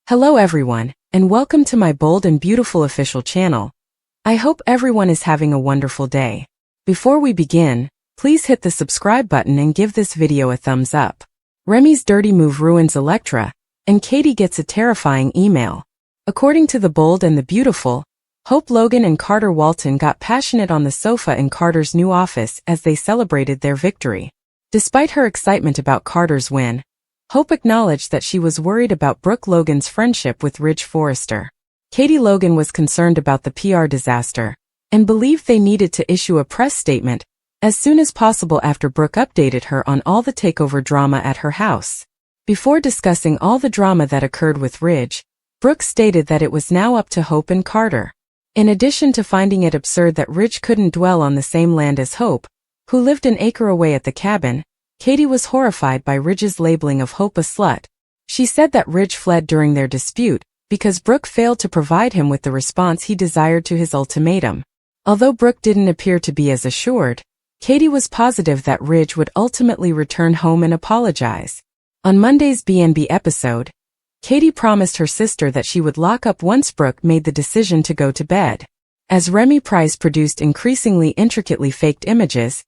Hello everyone, and welcome to my bold and beautiful official channel. I hope everyone is having a wonderful day. Before we begin, please hit the subscribe button and give this video a thumbs up. Remy's dirty move ruins Electra, and Kaite gets a terrifying email. According to the bold and the beautiful, Hope Logan and Carter Walton got passionate on the sofa in Carter's new office as they celebrated their victory. Despite her excitement about Carter's win, Hope acknowledged that she was worried about Brooke Logan's friendship with Ridge Forrester. Kaite Logan was concerned about the PR disaster and believed they needed to issue a press statement as soon as possible after Brooke updated her on all the takeover drama at her house. Before discussing all the drama that occurred with Ridge, Brooke stated that it was now up to Hope and Carter. In addition to finding it absurd that Ridge couldn't dwell on the same land as Hope, who lived an acre away at the cabin, Kaite was horrified by Ridge's labeling of Hope a slut. She said that Ridge fled during their dispute because Brooke failed to provide him with the response he desired to his ultimatum. Although Brooke didn't appear to be as assured, Kaite was positive that Ridge would ultimately return home and apologize. On Monday's B&B episode, Kaite promised her sister that she would lock up once Brooke made the decision to go to bed. As Remy produced increasingly intricately faked images,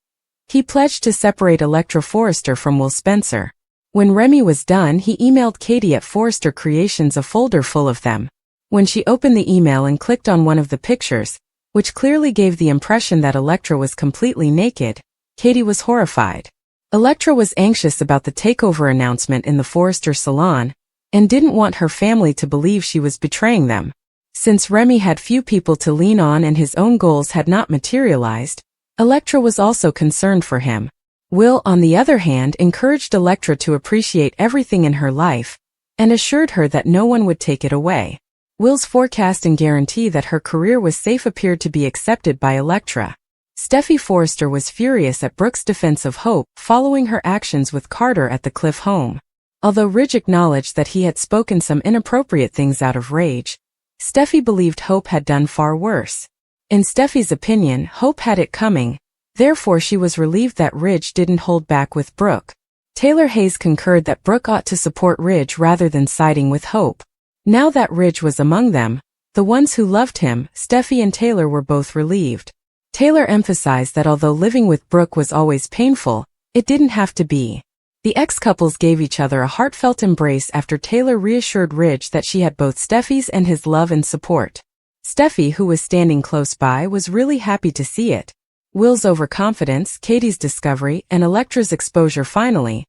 he pledged to separate Electra Forrester from Will Spencer. When Remy was done, he emailed Kaite at Forrester Creations a folder full of them. When she opened the email and clicked on one of the pictures, which clearly gave the impression that Electra was completely naked, Kaite was horrified. Electra was anxious about the takeover announcement in the Forrester salon and didn't want her family to believe she was betraying them. Since Remy had few people to lean on and his own goals had not materialized, Electra was also concerned for him. Will, on the other hand, encouraged Electra to appreciate everything in her life and assured her that no one would take it away. Will's forecast and guarantee that her career was safe appeared to be accepted by Electra. Steffi Forrester was furious at Brooke's defense of Hope following her actions with Carter at the Cliff home. Although Ridge acknowledged that he had spoken some inappropriate things out of rage, Steffi believed Hope had done far worse. In Steffi's opinion, Hope had it coming, therefore she was relieved that Ridge didn't hold back with Brooke. Taylor Hayes concurred that Brooke ought to support Ridge rather than siding with Hope. Now that Ridge was among them, the ones who loved him, Steffi and Taylor were both relieved. Taylor emphasized that although living with Brooke was always painful, it didn't have to be. The ex-couples gave each other a heartfelt embrace after Taylor reassured Ridge that she had both Steffi's and his love and support. Steffi, who was standing close by, was really happy to see it. Will's overconfidence, Kaite's discovery, and Electra's exposure finally.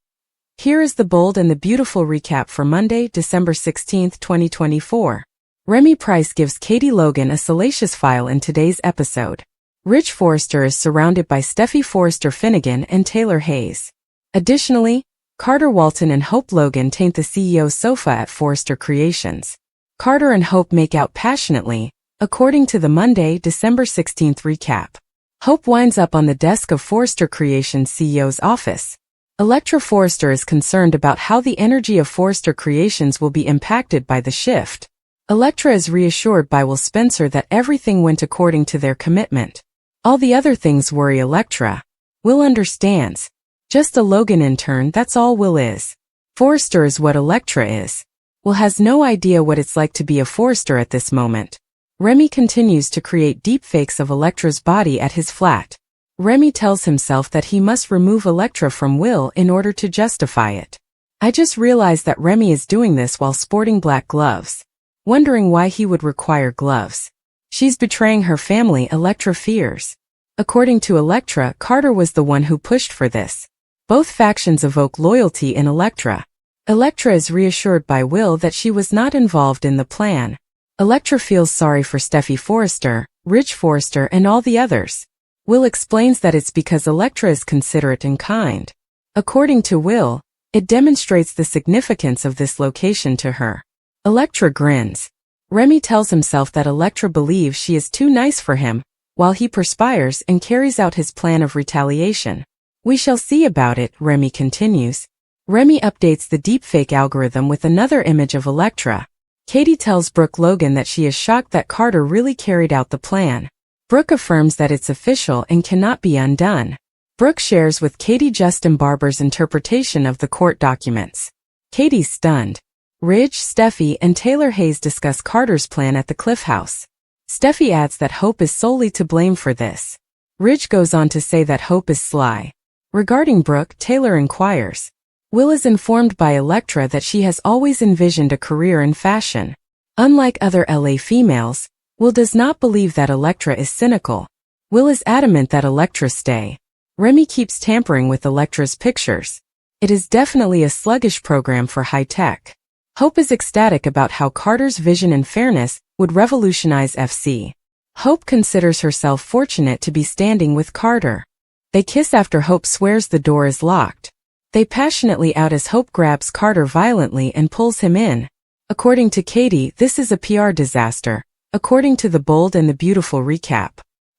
Here is the bold and the beautiful recap for Monday, December 16, 2024. Remy gives Kaite Logan a salacious file in today's episode. Ridge Forrester is surrounded by Steffi Forrester Finnegan and Taylor Hayes. Additionally, Carter Walton and Hope Logan taint the CEO's sofa at Forrester Creations. Carter and Hope make out passionately, according to the Monday, December 16 recap. Hope winds up on the desk of Forrester Creations CEO's office. Electra Forrester is concerned about how the energy of Forrester Creations will be impacted by the shift. Electra is reassured by Will Spencer that everything went according to their commitment. All the other things worry Electra. Will understands. Just a Logan intern, that's all Will is. Forrester is what Electra is. Will has no idea what it's like to be a Forrester at this moment. Remy continues to create deepfakes of Electra's body at his flat. Remy tells himself that he must remove Electra from Will in order to justify it. I just realized that Remy is doing this while sporting black gloves. Wondering why he would require gloves. She's betraying her family, Electra fears. According to Electra, Carter was the one who pushed for this. Both factions evoke loyalty in Electra. Electra is reassured by Will that she was not involved in the plan. Electra feels sorry for Steffi Forrester, Ridge Forrester, and all the others. Will explains that it's because Electra is considerate and kind. According to Will, it demonstrates the significance of this location to her. Electra grins. Remy tells himself that Electra believes she is too nice for him, while he perspires and carries out his plan of retaliation. We shall see about it, Remy continues. Remy updates the deepfake algorithm with another image of Electra. Kaite tells Brooke Logan that she is shocked that Carter really carried out the plan. Brooke affirms that it's official and cannot be undone. Brooke shares with Kaite Justin Barber's interpretation of the court documents. Kaite's stunned. Ridge, Steffi, and Taylor Hayes discuss Carter's plan at the Cliff House. Steffi adds that Hope is solely to blame for this. Ridge goes on to say that Hope is sly. Regarding Brooke, Taylor inquires. Will is informed by Electra that she has always envisioned a career in fashion. Unlike other LA females, Will does not believe that Electra is cynical. Will is adamant that Electra stay. Remy keeps tampering with Electra's pictures. It is definitely a sluggish program for high tech. Hope is ecstatic about how Carter's vision and fairness would revolutionize FC. Hope considers herself fortunate to be standing with Carter. They kiss after Hope swears the door is locked. They passionately out as Hope grabs Carter violently and pulls him in. According to Kaite, this is a PR disaster. According to the Bold and the Beautiful recap.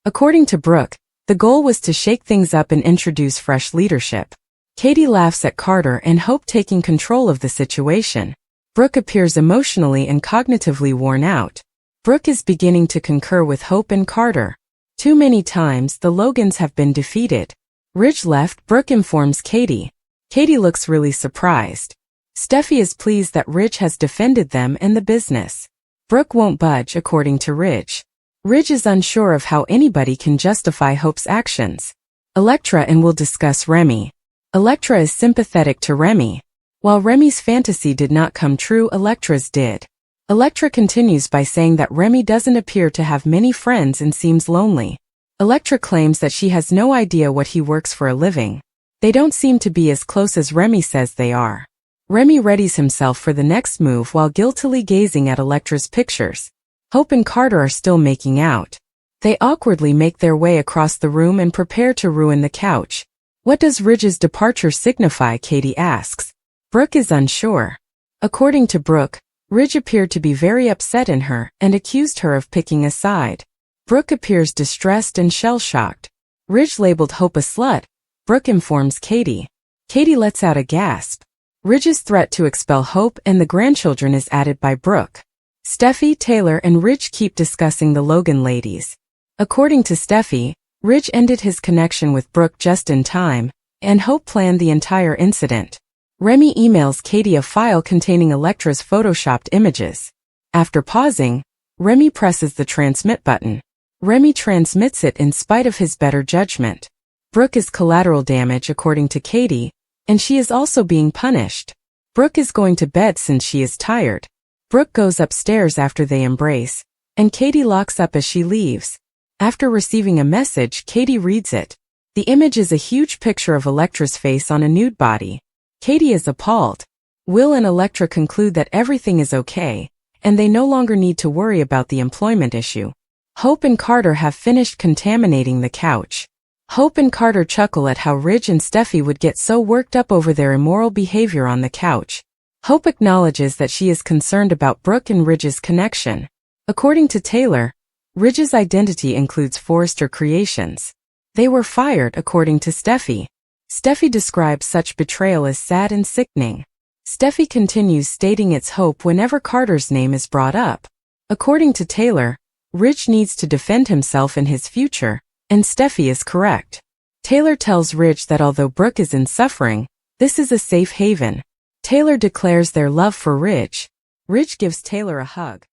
According to Brooke, the goal was to shake things up and introduce fresh leadership. Kaite laughs at Carter and Hope taking control of the situation. Brooke appears emotionally and cognitively worn out. Brooke is beginning to concur with Hope and Carter. Too many times the Logans have been defeated. Ridge left, Brooke informs Kaite. Kaite looks really surprised. Steffi is pleased that Ridge has defended them and the business. Brooke won't budge according to Ridge. Ridge is unsure of how anybody can justify Hope's actions. Electra and will discuss Remy. Electra is sympathetic to Remy. While Remy's fantasy did not come true, Electra's did. Electra continues by saying that Remy doesn't appear to have many friends and seems lonely. Electra claims that she has no idea what he works for a living. They don't seem to be as close as Remy says they are. Remy readies himself for the next move while guiltily gazing at Electra's pictures. Hope and Carter are still making out. They awkwardly make their way across the room and prepare to ruin the couch. What does Ridge's departure signify? Kaite asks. Brooke is unsure. According to Brooke, Ridge appeared to be very upset in her and accused her of picking a side. Brooke appears distressed and shell-shocked. Ridge labeled Hope a slut. Brooke informs Kaite. Kaite lets out a gasp. Ridge's threat to expel Hope and the grandchildren is added by Brooke. Steffi, Taylor, and Ridge keep discussing the Logan ladies. According to Steffi, Ridge ended his connection with Brooke just in time, and Hope planned the entire incident. Remy emails Kaite a file containing Electra's photoshopped images. After pausing, Remy presses the transmit button. Remy transmits it in spite of his better judgment. Brooke is collateral damage according to Kaite, and she is also being punished. Brooke is going to bed since she is tired. Brooke goes upstairs after they embrace, and Kaite locks up as she leaves. After receiving a message, Kaite reads it. The image is a huge picture of Electra's face on a nude body. Kaite is appalled. Will and Electra conclude that everything is okay, and they no longer need to worry about the employment issue. Hope and Carter have finished contaminating the couch. Hope and Carter chuckle at how Ridge and Steffi would get so worked up over their immoral behavior on the couch. Hope acknowledges that she is concerned about Brooke and Ridge's connection. According to Taylor, Ridge's identity includes Forrester Creations. They were fired, according to Steffi. Steffi describes such betrayal as sad and sickening. Steffi continues stating it's Hope whenever Carter's name is brought up. According to Taylor, Ridge needs to defend himself and his future, and Steffi is correct. Taylor tells Ridge that although Brooke is in suffering, this is a safe haven. Taylor declares their love for Ridge. Ridge gives Taylor a hug.